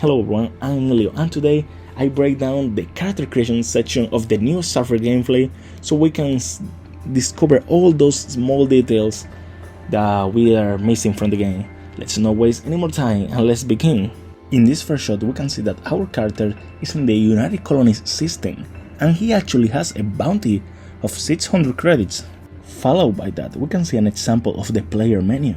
Hello everyone, I'm Leo, and today I break down the character creation section of the new Starfield gameplay so we can discover all those small details that we are missing from the game. Let's not waste any more time and let's begin. In this first shot we can see that our character is in the United Colonies system and he actually has a bounty of 600 credits. Followed by that we can see an example of the player menu.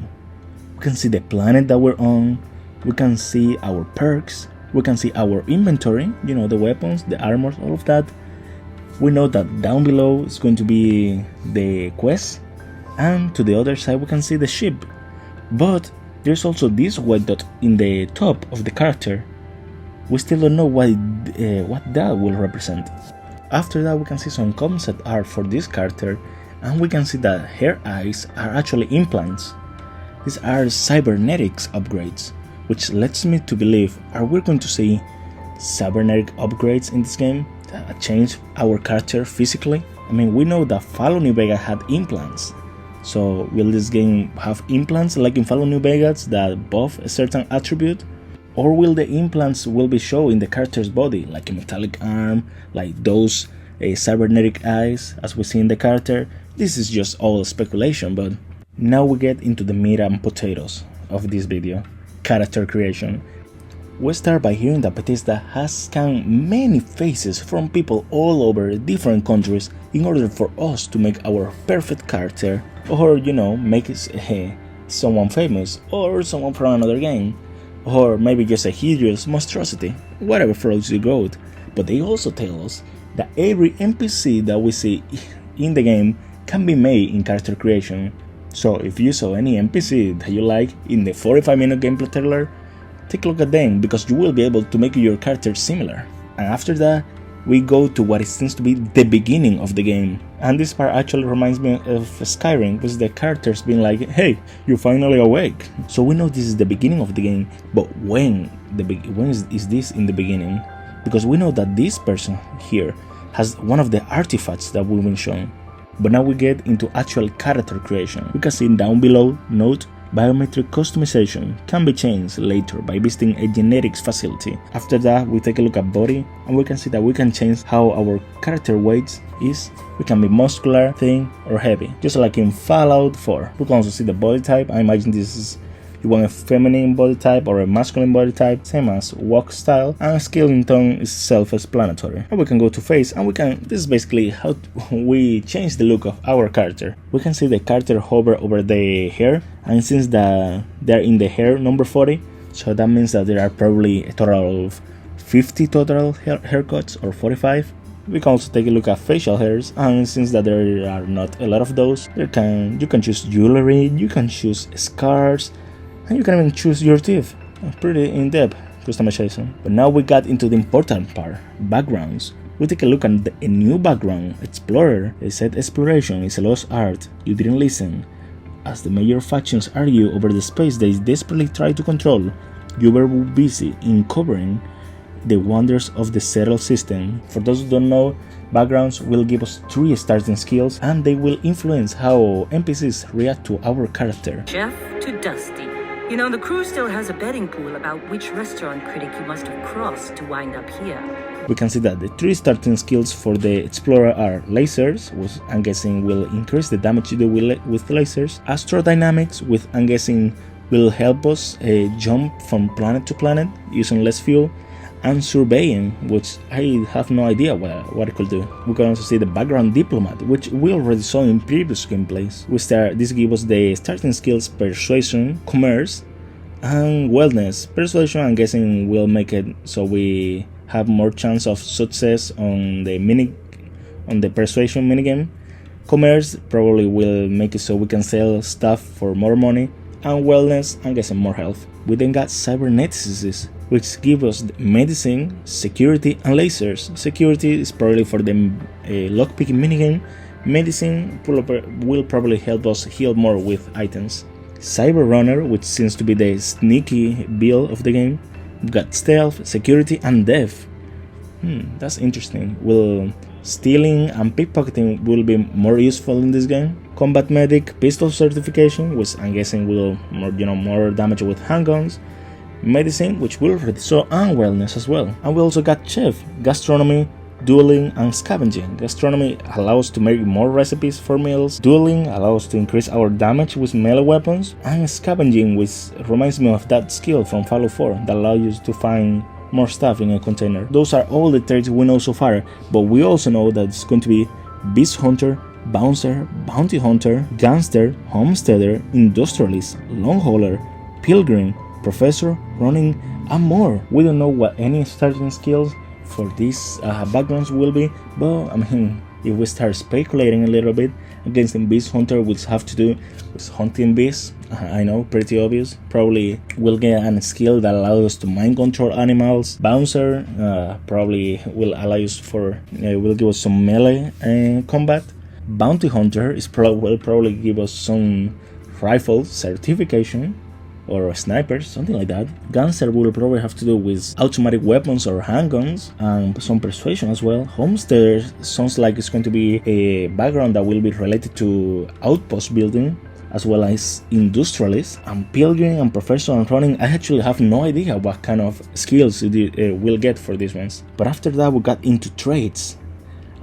We can see the planet that we're on. We can see our perks, we can see our inventory, the weapons, the armor, all of that. We know that down below is going to be the quest, and to the other side we can see the ship. But there's also this white dot in the top of the character. We still don't know what that will represent. After that we can see some concept art for this character, and we can see that her eyes are actually implants. These are cybernetics upgrades, which leads me to believe, are we going to see cybernetic upgrades in this game that change our character physically? I mean, we know that Fallout New Vegas had implants, so will this game have implants like in Fallout New Vegas that buff a certain attribute? Or will the implants be shown in the character's body, like a metallic arm, like those cybernetic eyes as we see in the character? This is just all speculation, but now we get into the meat and potatoes of this video. Character creation. We start by hearing that Bethesda has scanned many faces from people all over different countries in order for us to make our perfect character, or make someone famous, or someone from another game, or maybe just a hideous monstrosity, whatever floats your boat. But they also tell us that every NPC that we see in the game can be made in character creation. So if you saw any NPC that you like in the 45-minute gameplay trailer, take a look at them because you will be able to make your character similar. And after that, we go to what it seems to be the beginning of the game. And this part actually reminds me of Skyrim, with the characters being like, hey, you're finally awake. So we know this is the beginning of the game, but when is this in the beginning? Because we know that this person here has one of the artifacts that we've been shown. But now we get into actual character creation. We can see down below, note, biometric customization can be changed later by visiting a genetics facility. After that, we take a look at body, and we can see that we can change how our character weight is. We can be muscular, thin, or heavy, just like in Fallout 4. We can also see the body type. I imagine this is, you want a feminine body type or a masculine body type, same as walk style, and skin tone is self-explanatory. And we can go to face, and this is basically how we change the look of our character. We can see the character hover over the hair, and since they're in the hair number 40, so that means that there are probably a total of 50 total haircuts, or 45. We can also take a look at facial hairs, and since that there are not a lot of those, you can choose jewelry, you can choose scars, and you can even choose your teeth. Pretty in-depth customization. But now we got into the important part, backgrounds. We take a look at a new background, Explorer. They said exploration is a lost art. You didn't listen. As the major factions argue over the space they desperately try to control, you were busy in covering the wonders of the settled system. For those who don't know, backgrounds will give us 3 starting skills, and they will influence how NPCs react to our character. Chef to Dusty. The crew still has a betting pool about which restaurant critic you must have crossed to wind up here. We can see that the 3 starting skills for the Explorer are lasers, which I'm guessing will increase the damage you do with lasers. Astrodynamics, which I'm guessing will help us jump from planet to planet using less fuel. And surveying, which I have no idea what it could do. We can also see the background Diplomat, which we already saw in previous gameplays. This gives us the starting skills Persuasion, Commerce, and Wellness. Persuasion, I'm guessing, will make it so we have more chance of success on the Persuasion minigame. Commerce probably will make it so we can sell stuff for more money. And Wellness, I'm guessing, more health. We then got Cybernetics, which give us medicine, security, and lasers. Security is probably for the lockpicking minigame. Medicine will probably help us heal more with items. Cyber Runner, which seems to be the sneaky build of the game. We've got stealth, security, and death. That's interesting. Stealing and pickpocketing will be more useful in this game. Combat Medic, Pistol Certification, which I'm guessing will more damage with handguns. medicine, which will reduce, so, and wellness as well. And we also got chef, gastronomy, dueling, and scavenging. Gastronomy allows to make more recipes for meals, dueling allows to increase our damage with melee weapons, and scavenging, which reminds me of that skill from Fallout 4 that allows you to find more stuff in a container. Those are all the traits we know so far, but we also know that it's going to be Beast Hunter, Bouncer, Bounty Hunter, Gangster, Homesteader, Industrialist, Long Hauler, Pilgrim, Professor, Running, and more. We don't know what any starting skills for these backgrounds will be, but I mean, if we start speculating a little bit, against the Beast Hunter will have to do with hunting beasts. I know, pretty obvious. Probably will get a skill that allows us to mind control animals. Bouncer probably will allow us for will give us some melee combat. Bounty Hunter will probably give us some rifle certification or snipers, something like that. Gangster will probably have to do with automatic weapons or handguns and some persuasion as well. Homesteader sounds like it's going to be a background that will be related to outpost building, as well as Industrialist. And Pilgrim and Professor and Running, I actually have no idea what kind of skills we'll get for these ones. But after that we got into traits.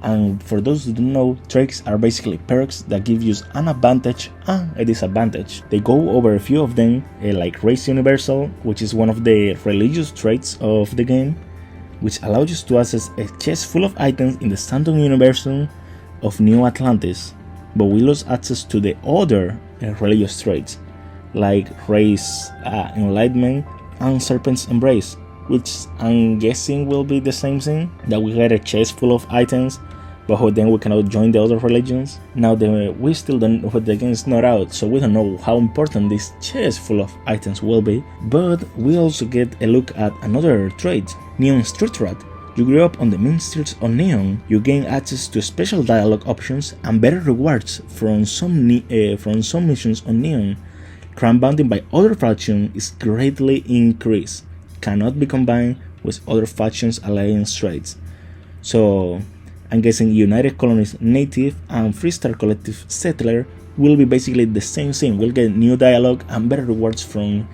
And for those who don't know, traits are basically perks that give you an advantage and a disadvantage. They go over a few of them, like Race Universal, which is one of the religious traits of the game, which allows you to access a chest full of items in the standard universe of New Atlantis, but we lose access to the other religious traits, like Race Enlightenment and Serpent's Embrace, which I'm guessing will be the same thing, that we get a chest full of items, but then we cannot join the other religions. Now we still don't, the game is not out, so we don't know how important this chest full of items will be, but we also get a look at another trait, Neon Street Rat. You grew up on the main streets of Neon, you gain access to special dialogue options and better rewards from some missions on Neon. Crime bounding by other factions is greatly increased, cannot be combined with other factions alliance traits. So I'm guessing United Colonies Native and Freestar Collective Settler will be basically the same thing. We'll get new dialogue and better rewards from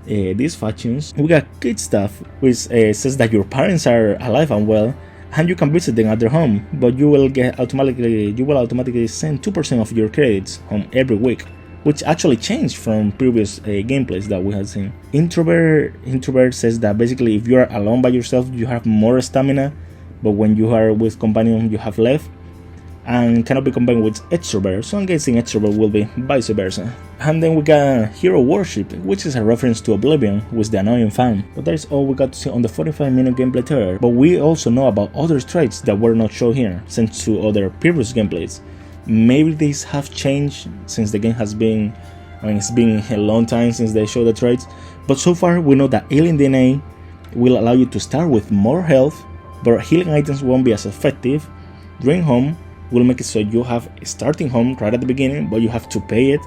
these factions. We got Kid Stuff, which says that your parents are alive and well, and you can visit them at their home, but you will automatically send 2% of your credits home every week, which actually changed from previous gameplays that we had seen. Introvert says that basically if you are alone by yourself, you have more stamina, but when you are with companion, you have less, and cannot be combined with Extrovert, so I'm guessing Extrovert will be vice versa. And then we got Hero Worship, which is a reference to Oblivion with the annoying fan, but that is all we got to see on the 45-minute gameplay trailer. But we also know about other traits that were not shown here, since to other previous gameplays. Maybe these have changed since the game has been, it's been a long time since they showed the traits, but so far we know that Alien DNA will allow you to start with more health, but healing items won't be as effective. Dream Home will make it so you have a starting home right at the beginning, but you have to pay it.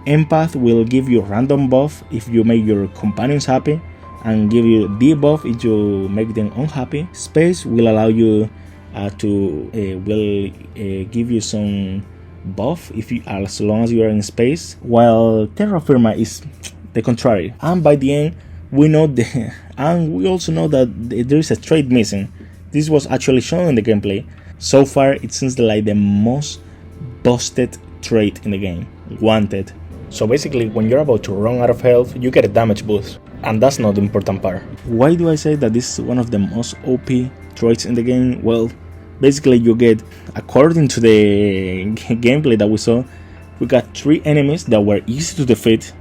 Empath will give you random buff if you make your companions happy, and give you debuff if you make them unhappy. Space will allow you give you some buff as long as you are in space, while Terra Firma is the contrary. And by the end, we also know that there is a trait missing. This was actually shown in the gameplay. So far, it seems like the most busted trait in the game. Wanted. So basically, when you're about to run out of health, you get a damage boost, and that's not the important part. Why do I say that this is one of the most OP traits in the game? Well, basically you get, according to the gameplay that we saw, we got 3 enemies that were easy to defeat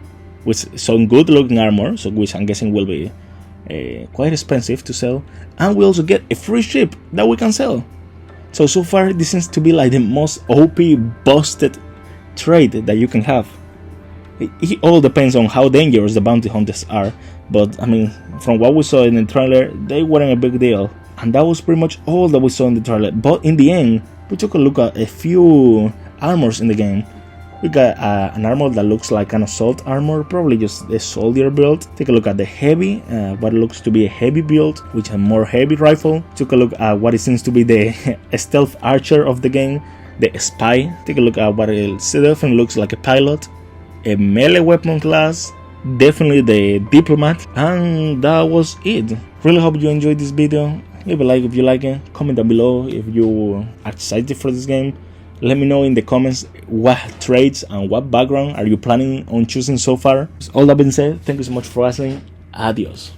with some good looking armor, so which I'm guessing will be quite expensive to sell, and we also get a free ship that we can sell. So far this seems to be like the most OP busted trait that you can have. It all depends on how dangerous the bounty hunters are, but I mean, from what we saw in the trailer, they weren't a big deal. And that was pretty much all that we saw in the trailer. But in the end, we took a look at a few armors in the game. We got an armor that looks like an assault armor, probably just a soldier build. Take a look at the heavy, what looks to be a heavy build, which is a more heavy rifle. Took a look at what it seems to be the stealth archer of the game, the spy. Take a look at what it definitely looks like a pilot. A melee weapon class, definitely the Diplomat, and that was it. Really hope you enjoyed this video. Leave a like if you like it, comment down below if you are excited for this game. Let me know in the comments what traits and what background are you planning on choosing so far. All that being said, thank you so much for watching. Adios.